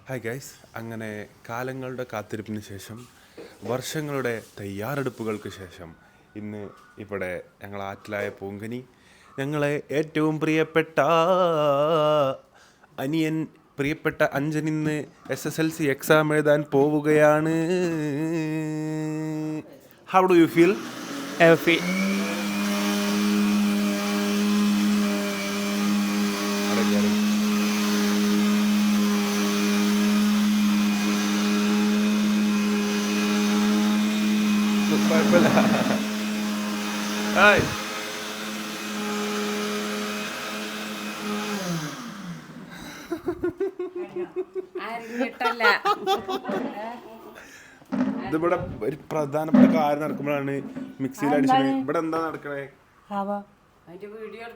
Hi guys, അങ്ങനെ കാലങ്ങളുടെ കാത്തിരിപ്പിന് ശേഷം വർഷങ്ങളുടെ തയ്യാറെടുപ്പുകൾക്ക് ശേഷം ഇന്ന് ഇവിടെ ഞങ്ങൾ ആറ്റിലായ പൂങ്കനി ഞങ്ങളെ ഏറ്റവും പ്രിയപ്പെട്ട അനിയൻ പ്രിയപ്പെട്ട അഞ്ജൻ ഇന്ന് SSLC എക്സാം എഴുതാൻ പോവുകയാണ്. How do you feel? കുഴപ്പമില്ല. ഹായ്, ഇതിവിടെ ഒരു പ്രധാനപ്പെട്ട കാര്യം നടക്കുമ്പോഴാണ് മിക്സിയിൽ അടിച്ചത്. ഇവിടെ എന്താ നടക്കണേ?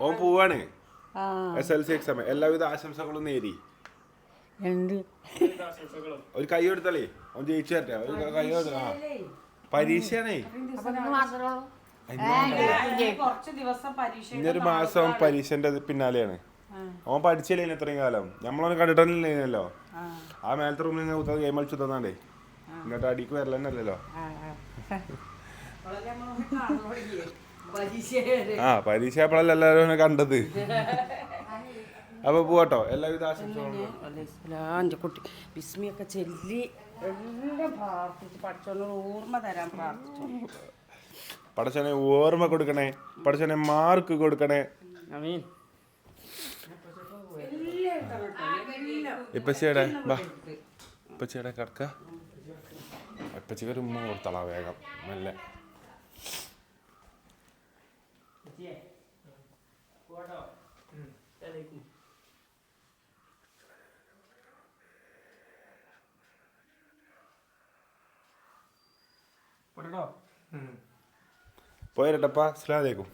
ഓൻ പോവാണ് SSLC എക്സാം. എല്ലാവിധ ആശംസകളും നേരി. ഒരു കൈ കൊടുത്താലേ ഓൻ ജയിച്ചു തരട്ടെ. ഒരു കൈ കൊടുത്ത പരീക്ഷയാണേ. ഇന്നൊരു മാസം പരീക്ഷന്റെ പിന്നാലെയാണ്. ഓൻ പഠിച്ചില്ലേ ഇത്രയും കാലം. നമ്മളൊന്നും കണ്ടിട്ടില്ലല്ലോ. ആ മേലത്തെ റൂമിൽ നിന്ന് ഗെയിം കളിച്ചു തന്നാണ്ടേ ഇങ്ങോട്ട് അടിക്ക് വരലന്നല്ലോ. പരീക്ഷ അപ്പോഴല്ല എല്ലാവരും കണ്ടത്. അപ്പൊ പോട്ടോ, എല്ലാവിധ ആശംസകളും. കുട്ടി ബിസ്മിയൊക്കെ ചെല്ലി എല്ലാം പ്രാർത്ഥിച്ചു. പഠിച്ചോനോട് ഓർമ്മ തരാൻ പ്രാർത്ഥിച്ചു. പഠിച്ചോനെ ഓർമ്മ കൊടുക്കണേ, പഠിച്ചോനെ മാർക്ക് കൊടുക്കണേ. ഇപ്പച്ചിയുടെ ബാ, ഇപ്പച്ചിയുടെ കിടക്ക. ഇപ്പച്ചിക്ക് ഒരു ഉമ്മ കൊടുത്തളാ വേഗം നല്ല. പോയിരട്ടപ്പാ, സ്ലാദേക്കും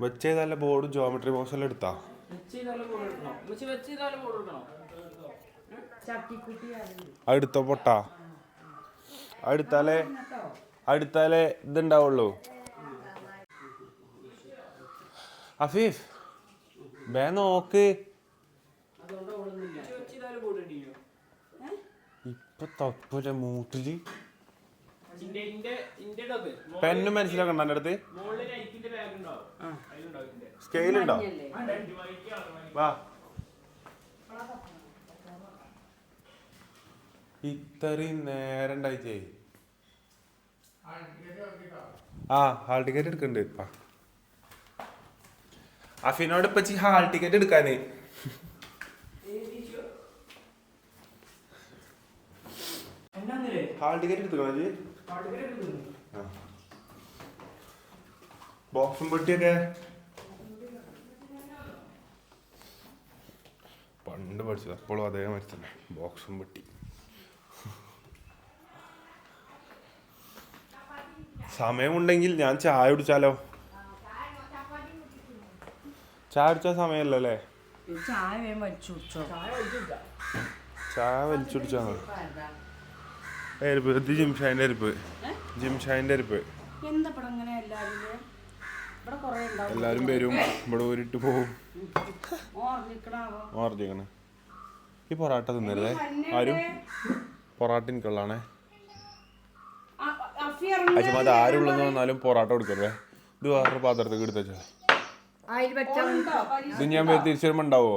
വെച്ചേതല്ല ബോർഡും ജോമെട്രി ബോക്സ് എല്ലാം എടുത്താ. അടുത്ത പൊട്ടാ അടുത്താലേ ഇതുണ്ടാവുള്ളൂ. അഫീഫ് ബേ നോക്ക്. ഇപ്പൊ തപ്പുര മൂട്ടില് പെന്നും മനസ്സിലാക്കണ്ട. എൻ്റെ അടുത്ത് സ്കെയിലുണ്ടോ? വാ, ഇത്രയും നേരം ഉണ്ടായിട്ടേ. Hall ticket എടുക്കണ്ട്. ഇപ്പ അഫിനോട് ഇപ്പച്ചി ഹാൾ ടിക്കറ്റ് എടുക്കാന്. ഹാൾ ടിക്കറ്റ് എടുത്തുക്കണോ? ബോക്സും പെട്ടിയൊക്കെ പണ്ട് പഠിച്ചത്, അപ്പോഴും അതേമാതിരി തന്നെ ബോക്സും പെട്ടി. സമയമുണ്ടെങ്കിൽ ഞാൻ ചായ കുടിച്ചാലോ? ചായ കുടിച്ചാൽ സമയമല്ലേ? ചായ വലിച്ചു കുടിച്ചാ എരിപ്പ്. ഇത് ജിംഷാന്റെ എരിപ്പ്, ജിംഷാന്റെ എരിപ്പ്. എല്ലാരും വരും, ഇവിടെ ഊരിട്ട് പോവും. ഓർജിക്കണേ. ഈ പൊറാട്ട തിന്നരുതേ ആരും. പൊറാട്ട എനിക്കുള്ളതാണേ. അച്ഛമ്മ ആരുള്ളെന്ന് വന്നാലും പൊറാട്ട കൊടുക്കരുതേ. ഇത് വേറൊരു പാത്രത്തേക്ക് എടുത്തച്ചാ. ഇത് ഞാൻ തിരിച്ചു വരുമ്പോ ഉണ്ടാവോ?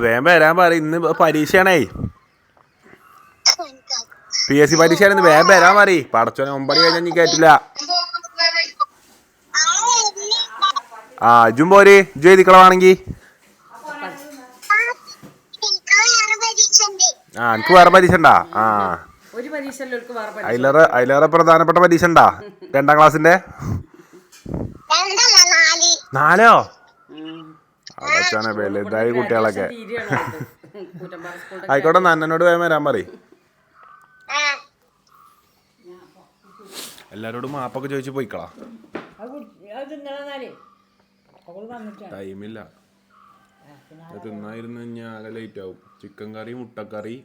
വേഗം വരാൻ പറ. ഇന്ന് പരീക്ഷയാണേ, PSC പരീക്ഷയാണ്. വേഗം വരാൻ പറ. പടച്ചോനെ 9 കഴിഞ്ഞാൽ നീ കേട്ടില്ല. ഇജും പോര്, ഇജു എഴുതിക്കളവാണെങ്കി. എനിക്ക് വേറെ പരീക്ഷ ഉണ്ടാ? അതിലേറെ പ്രധാനപ്പെട്ട പരീക്ഷ ഉണ്ടാ? 2ാം ക്ലാസ്സിന്റെ 4? അടച്ചാണ് വലുതായി കുട്ടികളൊക്കെ. ആയിക്കോട്ടെ, നന്നനോട് വേഗം വരാൻ പറ. എല്ലാരോടും മാപ്പൊക്കെ ചോദിച്ചു പോയിക്കളാ. ടൈമില്ല. തിന്നായിരുന്നു കഴിഞ്ഞാൽ ആകെ ലേറ്റ് ആവും. ചിക്കൻ കറി, മുട്ടക്കറി,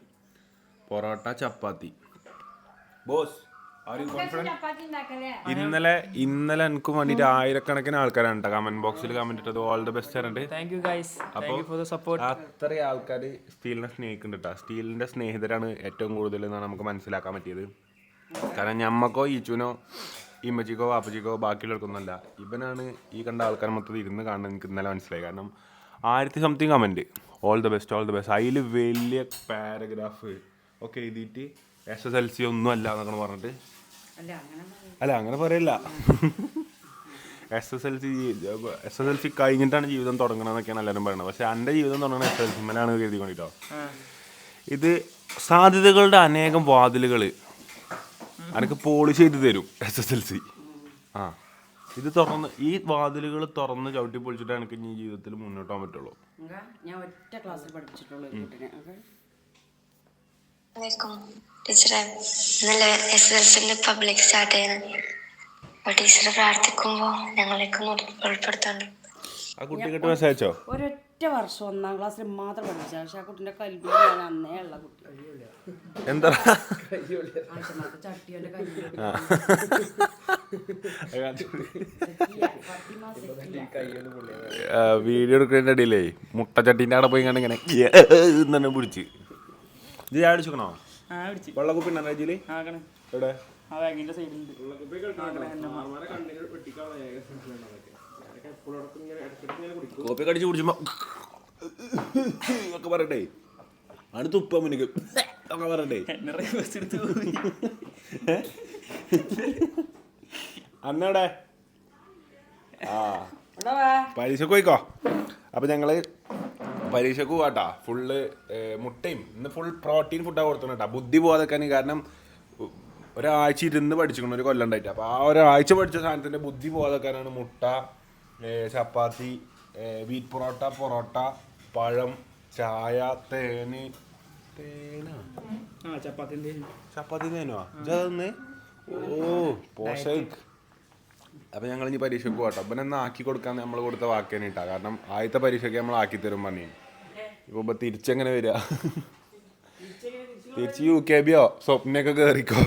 പൊറോട്ട, ചപ്പാത്തി. ബോസ് ഇന്നലെ എനിക്കും വേണ്ടിട്ട് ആയിരക്കണക്കിന് ആൾക്കാരാണ് കേട്ടോ കമന്റ് ബോക്സിൽ കമന്റ് ഇട്ടത്. ഓൾ ദി ബെസ്റ്റ് പറഞ്ഞിട്ട്. അപ്പോൾ അത്രയും ആൾക്കാർ സ്റ്റീലിനെ സ്നേഹിക്കുന്നുണ്ട് കേട്ടോ. സ്റ്റീലിന്റെ സ്നേഹിതരാണ് ഏറ്റവും കൂടുതൽ എന്നാണ് നമുക്ക് മനസ്സിലാക്കാൻ പറ്റിയത്. കാരണം ഞമ്മക്കോ ഈച്ചുനോ ഇമ്മച്ചിക്കോ വാപ്പച്ചിക്കോ ബാക്കിയുള്ളവർക്കൊന്നുമല്ല, ഇവനാണ് ഈ കണ്ട ആൾക്കാർ മൊത്തത്തിൽ ഇരുന്ന് കാണുന്നത്. എനിക്ക് ഇന്നലെ മനസ്സിലായി. കാരണം 1000 something comment all the best അതിൽ വലിയ പാരഗ്രാഫ് ഒക്കെ എഴുതിയിട്ട് SSLC ഒന്നും അല്ല എന്നൊക്കെ പറഞ്ഞിട്ട്. അല്ല അങ്ങനെ പറയില്ല. SSLC കഴിഞ്ഞിട്ടാണ് ജീവിതം തുടങ്ങണമെന്നൊക്കെയാണ് എല്ലാവരും പറയുന്നത്. പക്ഷെ എൻ്റെ ജീവിതം തുടങ്ങുന്നത് SSLC മേലാണ് കരുതിക്കൊണ്ടിട്ടോ. ഇത് സാധ്യതകളുടെ അനേകം വാതിലുകൾ എനിക്ക് പോളിഷ് ചെയ്ത് തരും SSLC. ഇത് തുറന്ന് ഈ വാതിലുകൾ തുറന്ന് ചവിട്ടി പൊളിച്ചിട്ട് എനിക്ക് ഇനി ജീവിതത്തിൽ മുന്നോട്ട് പോകാൻ പറ്റുള്ളൂ. ഞാൻ ഒറ്റ ക്ലാസ്സിൽ പഠിപ്പിച്ചിട്ടുള്ളൂ ടീച്ചറെ. ഇന്നലെ SSLCന്റെ പബ്ലിക് സ്റ്റാർട്ട് ചെയ്യുന്നത്. അപ്പോൾ ടീച്ചർ പ്രാർത്ഥിക്കുമ്പോൾ ഞങ്ങളേക്ക് ഉൾപ്പെടുത്താണ്ട്. ആ കുട്ടിക്കിട്ട് മെസ്സേജ് അയച്ചോ? ഒരൊറ്റ വർഷം 1ാം ക്ലാസ്സിൽ മാത്രം പഠിപ്പിച്ച. പക്ഷെ ആ കുട്ടിന്റെ കൽബിൽ ഞാൻ അന്നേ ഉള്ള കുട്ടി. എന്താ ചട്ടിയുടെ കയ്യിൽ വീഡിയോ എടുക്കുന്നതിൻ്റെ ഇടയിലേ മുട്ടച്ചട്ടീൻ്റെ അവിടെ പോയി കണ്ടിങ്ങനെ തന്നെ പിടിച്ച്. ഇത് ഞാൻ അടിച്ചോക്കണോ? വെള്ളക്കുപ്പി ഉണ്ടോ ഇതില്? എവിടെ? കോപ്പി കടിച്ച് കുടിച്ചുമ്പോ ഒക്കെ പറയട്ടെ. അടുത്ത് ഉപ്പ മുനിക്ക് ഒക്കെ പറയട്ടെ. അന്നവിടെ പരീക്ഷക്ക് പോയിക്കോ. അപ്പൊ ഞങ്ങള് പരീക്ഷക്ക് പോവാട്ടാ. ഫുള്ള് മുട്ടയും ഇന്ന് ഫുൾ പ്രോട്ടീൻ ഫുഡാണ് കൊടുത്തത് കേട്ടോ. ബുദ്ധി പോകാതെക്കാൻ. കാരണം ഒരാഴ്ച ഇരുന്ന് പഠിച്ചിരിക്കണം, ഒരു കൊല്ലം ഉണ്ടായിട്ട്. അപ്പോൾ ആ ഒരാഴ്ച പഠിച്ച സാധനത്തിൻ്റെ ബുദ്ധി പോകാതെക്കാനാണ് മുട്ട, ചപ്പാത്തി, വീറ്റ് പൊറോട്ട, പഴം, ചായ, ചപ്പാത്തി തേനോ ഇതൊന്ന്. ഓ പോഷക്. അപ്പം ഞങ്ങൾ ഇനി പരീക്ഷയ്ക്ക് പോകട്ടോ. അപ്പം എന്നാ ആക്കി കൊടുക്കാൻ നമ്മൾ കൊടുത്ത വാക്കേനെ ഇട്ടാ. കാരണം ആദ്യത്തെ പരീക്ഷയ്ക്ക് നമ്മൾ ആക്കി തരും പറഞ്ഞു. ഇപ്പൊ തിരിച്ചെങ്ങനെ വരിക? തിരിച്ച് UKBയോ സ്വപ്നയൊക്കെ കയറിക്കോ.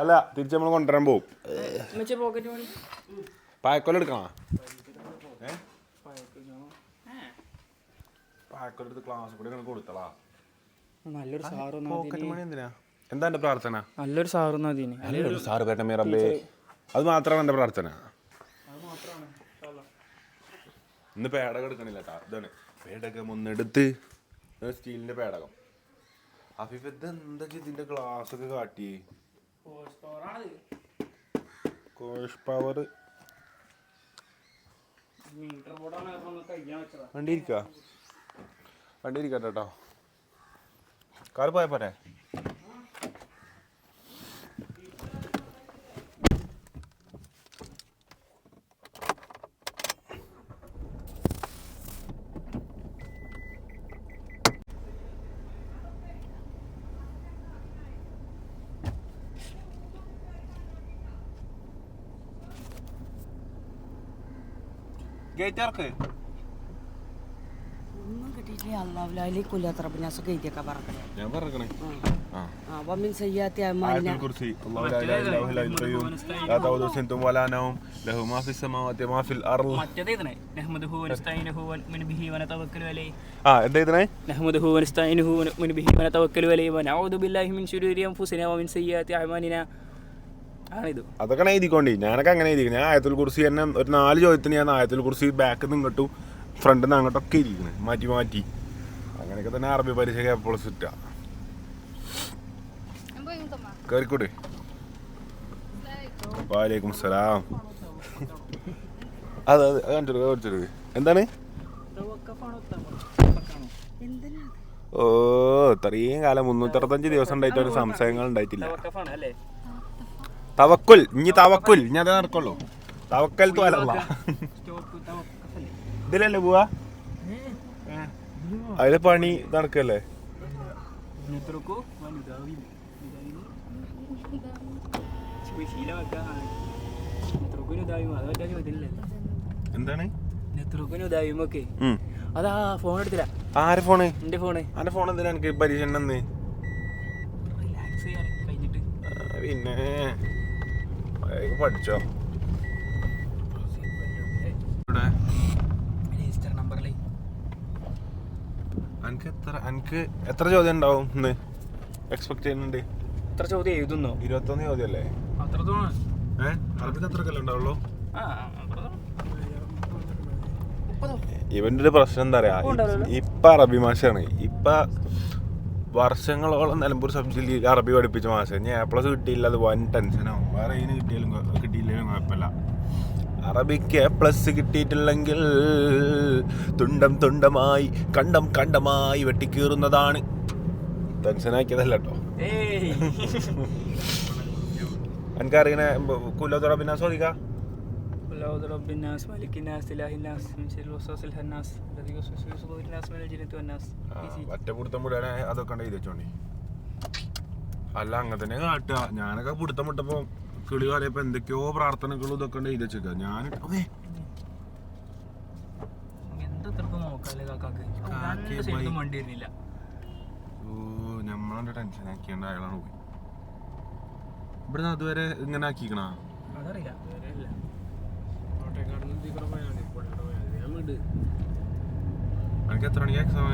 അല്ല തിരിച്ച് നമ്മൾ കൊണ്ടുവരാൻ പോവും. പായക്കൊല എടുക്കണോ? പായക്കൊലെടുത്ത് ക്ലാസ് കൂടെ കൊടുത്തളാ. നല്ലൊരു സാറ് പോക്കറ്റ് മണി എന്തിനാ? എന്താ എന്റെ പ്രാർത്ഥന? നല്ലൊരു സാറ് സാറ് കേട്ടമേ റബ്ബേ. അത് മാത്രമാണ് എൻ്റെ പ്രാർത്ഥന. ഇന്ന് പേടകം എടുക്കണില്ല കേട്ടോ. ഇതാണ് പേടകം ഒന്നെടുത്ത്. സ്റ്റീലിന്റെ പേടകം. അഫീഫ് എന്താ ഇതിന്റെ ഗ്ലാസ് ഒക്കെ കാട്ടി? കോഷ് പവർ വണ്ടി ഇരിക്കട്ടെ കേട്ടോ. കാറ് പോയാ പോരെ? ഒന്നും കിട്ടിയിട്ടില്ല. അള്ളാഹുലി കുല്ലാത്തറബിനാസൊക്കെ എഴുതിയൊക്കെ പറഞ്ഞേ. ഞാൻ പറഞ്ഞേ ومن سيئات آية أعمالنا. الكرسي الله لا إله إلا هو الحي القيوم لا تأخذه سنة ولا نوم له ما في السماوات وما في الأرض. نحمده ونستعينه ونؤمن به ونتوكل عليه. എന്താ نحمده ونستعينه ونؤمن به ونتوكل عليه ونعوذ بالله من شرور أنفسنا ومن سيئات أعمالنا. അതൊക്കെ എഴുതിക്കൊണ്ടി. ഞാനൊക്കെ അങ്ങനെ എഴുതിക്കണം. ഞാൻ ആയത്തുൽ കുർസി തന്നെ ഒരു 4 ചോദ്യത്തിന് ഞാൻ ആയത്തുൽ കുർസി ബാക്കിൽ നിന്ന് ഇങ്ങോട്ടും ഫ്രണ്ടിൽ നിന്ന് അങ്ങോട്ടൊക്കെ ഇരിക്കുന്നത് മാറ്റി. അങ്ങനെയൊക്കെ തന്നെ അറബി പരീക്ഷയ്ക്ക് എപ്പോൾ സിറ്റാ കയറിക്കൂടെ. വാലേക്കും സലാം. അതെ കാണിച്ചെടുക്ക. എന്താണ്? ഓ ഇത്രയും കാലം 365 ദിവസം ഉണ്ടായിട്ട് ഒരു സംശയങ്ങൾ ഉണ്ടായിട്ടില്ല. തവക്കുൽ ഇനി അതേ നടക്കുള്ളൂ. തവക്കൽ തോലല്ല. ഇതിലല്ലേ പോവാ? അതിലെ പണി നടക്കല്ലേ? എന്താണ് അതാ ഫോൺ എടുത്തില്ല. ആരെ ഫോണ്? എൻ്റെ ഫോണ്. ആരുടെ ഫോൺ എന്തിനാ എനിക്ക് പരീക്ഷ ഉണ്ടെന്ന്? റിലാക്സ് ചെയ്യാൻ കഴിഞ്ഞിട്ട്. പിന്നെ പഠിച്ചോ? ഇവിടെ രജിസ്റ്റർ നമ്പറിലേ എനിക്ക് എത്ര ചോദ്യം ഉണ്ടാവും ഇന്ന് എക്സ്പെക്ട് ചെയ്യുന്നുണ്ട്? എത്ര ചോദ്യം എഴുതുന്നോ? 21 ചോദ്യമല്ലേ? അത്രത്തോളം. അറബിക്ക് അത്രക്കല്ലേ ഉണ്ടാവുള്ളൂ? ആ അത്രത്തോളം. ഇവന്റെ ഒരു പ്രശ്നം എന്താ പറയാ, ഇപ്പൊ അറബി മാഷാണ്. ഇപ്പൊ വർഷങ്ങളോളം നിലമ്പൂർ സബ് ജില്ലയിൽ അറബി പഠിപ്പിച്ച മാസം. ഇനി A+ കിട്ടിയില്ല, അത് വൻ ടെൻഷനാവും. വേറെ ഇതിന് കിട്ടിയില്ലെങ്കിലും കുഴപ്പമില്ല. അറബിക്ക് A+ കിട്ടിയിട്ടില്ലെങ്കിൽ തുണ്ടം തുണ്ടമായി കണ്ടം കണ്ടമായി വെട്ടിക്കീറുന്നതാണ്. ടെൻഷനാക്കിയതല്ല കേട്ടോ. എനിക്കറിയണ കുലോത്തറ പിന്നെ ചോദിക്കാം. ഒറ്റപ്പിടുത്തം വിടാൻ അതൊക്കെ ഉണ്ട് എഴുതിച്ചോണ്ടി. അല്ല അങ്ങനെ തന്നെ കാട്ടുക. ഞാനൊക്കെ പിടുത്തം വിട്ടപ്പോ കിളി പറയപ്പോ എന്തൊക്കെയോ പ്രാർത്ഥനകളും ഇതൊക്കെ ഉണ്ട് എഴുതി വെച്ചേക്ക. ഞാൻ നമ്മളെ ടെൻഷൻ ആക്കിയാണ്ട് അയാളാണ് പോയി. ഇവിടെ അതുവരെ ഇങ്ങനെ ആക്കിക്കണ എനിക്ക് എത്ര മണിക്ക് എക്സാം?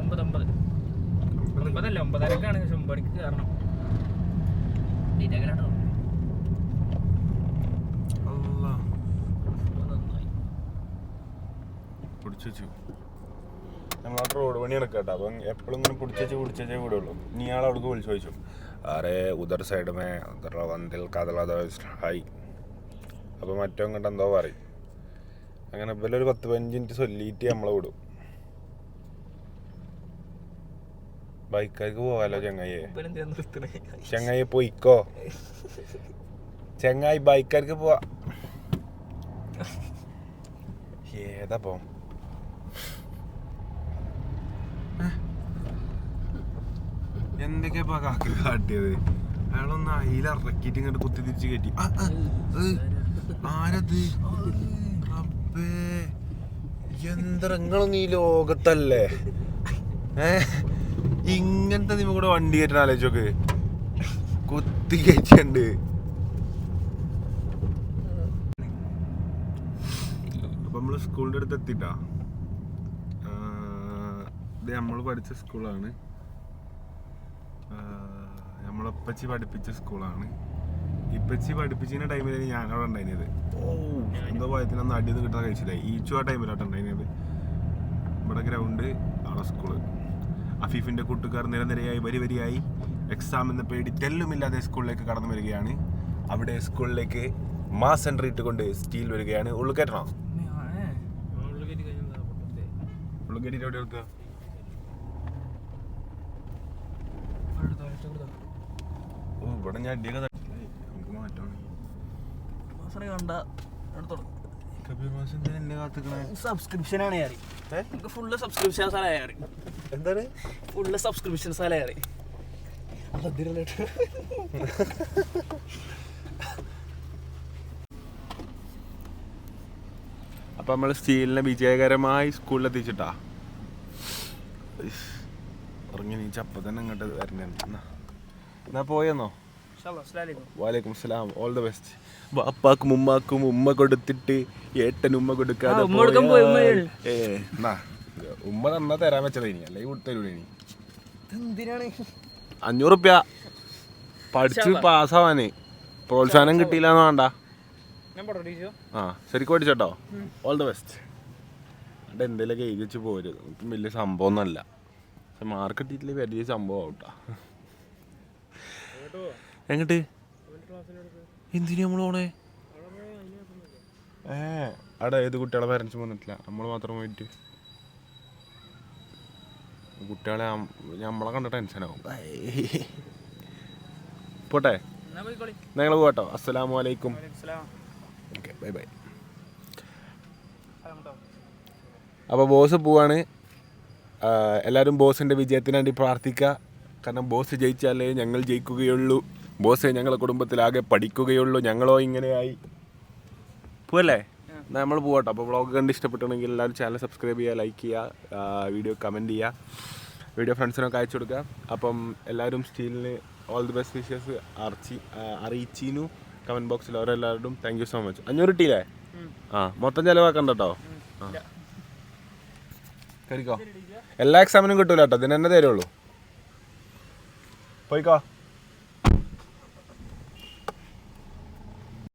9:50 കയറണം. പിടിച്ചു നമ്മളെ റോഡ് പണി നടക്കട്ടെ. അപ്പം എപ്പോഴും ഇങ്ങനെ പിടിച്ചേ വിടുള്ളൂ. നീ ആൾ അവിടേക്ക് വിളിച്ചു ചോദിച്ചു, അറേ ഉദർ സൈഡ് മേ ഉദർ വന്തിൽ കഥ ഹായ്. അപ്പം മറ്റോ ഇങ്ങോട്ട് എന്തോ പറയും. അങ്ങനെ ഇപ്പം ഒരു 10-15 മിനിറ്റ് ചൊല്ലിയിട്ട് നമ്മളെ വിടും. ബൈക്കാർക്ക് പോകാലോ ചങ്ങായി പോയിക്കോ ചങ്ങായി, ബൈക്കാർക്ക് പോവാ. ഏതാപ്പോ എന്തൊക്കെയാ കാക്ക കാട്ടിയത്? അയാളൊന്ന് അയിലിറക്കിയിട്ട് ഇങ്ങോട്ട് കുത്തി തിരിച്ച് കയറ്റി. ആരത്? റബ്ബേ, യന്ത്രങ്ങളൊന്നും ഈ ലോകത്തല്ലേ? ഇങ്ങനത്തെ നിമ കൂടെ വണ്ടി കയറ്റണ ആലോചിച്ചോക്ക്. കുത്തി കയറ്റിയുണ്ട്. അപ്പൊ നമ്മള് സ്കൂളിന്റെ അടുത്ത് എത്തിട്ടാ. ഇത് നമ്മള് പഠിച്ച സ്കൂളാണ്. നമ്മളപ്പച്ചി പഠിപ്പിച്ച സ്കൂളാണ്. ഇപ്പച്ചി പഠിപ്പിച്ചിരുന്ന ടൈമിലാണ് ഞാനവിടെ ഉണ്ടായിരുന്നത്. എന്തോ ഭയത്തിനൊന്നും അടിയൊന്നും കിട്ടാൻ കഴിച്ചില്ല. ഈച്ചു ആ ടൈമിലാട്ടോ ഉണ്ടായിരുന്നത്. ഇവിടെ ഗ്രൗണ്ട്, അവിടെ സ്കൂള്. അഫീഫിന്റെ കൂട്ടുകാർ നിരനിരയായി വരിയായി എക്സാം എന്ന പേടി തെല്ലുമില്ലാതെ സ്കൂളിലേക്ക് കടന്നു വരികയാണ്. അവിടെ സ്കൂളിലേക്ക് മാസ് എൻട്രി ഇട്ടുകൊണ്ട് സ്റ്റീൽ വരികയാണ്. ഉള്ളു കയറ്റണോ? ഉള്ളു കയറ്റിട്ട് എവിടെ എടുക്കുക? ഓ, ഇവിടെ ഞാൻ അടിയൊക്കെ നമുക്ക് മാറ്റണം. സബ്സ്ക്രിപ്ഷനാണ് ഫുള്ള് സബ്സ്ക്രിപ്ഷൻസ് ആണ്. എന്താണ് ഫുള്ള് സബ്സ്ക്രിപ്ഷൻസ് ആണ്. അപ്പൊ നമ്മള് സ്റ്റീലിനെ വിജയകരമായി സ്കൂളിലെത്തിച്ചിട്ടാ. ഉറങ്ങി നീ ചപ്പ തന്നെ ഇങ്ങോട്ട് വരണുണ്ട്. എന്നാ പോയെന്നോ? വാലേക്കും സലാം. All the best. അപ്പാക്കും ഉമ്മാക്കും ഉമ്മ കൊടുത്തിട്ട് ഏട്ടൻ ഉമ്മ കൊടുക്കാതെ ഉമ്മ തന്നാ തരാൻ വെച്ചത്. ഇനി അല്ലെങ്കിൽ കൊടുത്തരൂല. ഇനി 500 റുപ്യ പഠിച്ച് പാസ്സാവാന്. പ്രോത്സാഹനം കിട്ടിയില്ലാന്ന് വേണ്ട. ആ ശരിക്കും പഠിച്ചോട്ടോ. All the best. അവിടെ എന്തെങ്കിലുമൊക്കെ എഴുതി വെച്ച് പോരും. വലിയ സംഭവം ഒന്നുമല്ല. പക്ഷെ മാർക്ക് കിട്ടിയിട്ടില്ല വലിയ സംഭവം ആവട്ടാ. എങ്ങട്ട് എന്തിനു നമ്മള് പോണേ? അവിടെ ഏത് കുട്ടികളെ പാരൻസ് വന്നിട്ടില്ല. നമ്മൾ മാത്രം പോയിട്ട് കുട്ടികളെ നമ്മളെ കണ്ട ടെൻഷനാവും. പോട്ടെ, നിങ്ങൾ പോട്ടോ. അസ്സലാമു അലൈക്കും. Okay, bye bye. അപ്പോൾ ബോസ് പോവാണ്. എല്ലാവരും ബോസിൻ്റെ വിജയത്തിന് വേണ്ടി പ്രാർത്ഥിക്കുക. കാരണം ബോസ് ജയിച്ചാലേ ഞങ്ങൾ ജയിക്കുകയുള്ളൂ. ബോസ് ഞങ്ങളെ കുടുംബത്തിലാകെ പഠിക്കുകയുള്ളൂ. ഞങ്ങളോ ഇങ്ങനെയായി പോവല്ലേ? നമ്മൾ പോകട്ടോ. അപ്പോൾ വ്ളോഗ് കണ്ട് ഇഷ്ടപ്പെട്ടുണ്ടെങ്കിൽ എല്ലാവരും ചാനൽ സബ്സ്ക്രൈബ് ചെയ്യുക, ലൈക്ക് ചെയ്യുക, വീഡിയോ കമൻറ്റ് ചെയ്യുക, വീഡിയോ ഫ്രണ്ട്സിനൊക്കെ അയച്ചു കൊടുക്കുക. അപ്പം എല്ലാവരും സ്റ്റീലിന് ഓൾ ദി ബെസ്റ്റ് വിഷസ് അറിയിച്ചിനു കമൻറ്റ് ബോക്സിൽ. അവരെല്ലാവരും താങ്ക് യു സോ മച്ച്. 500 കിട്ടിയില്ലേ? മൊത്തം ചിലവാക്കണ്ട കേട്ടോ. കഴിക്കോ. എല്ലാ എക്സാമിനും കിട്ടൂല കേട്ടോ, ഇതിന് തന്നെ തരുള്ളൂ. പോയിക്കോ.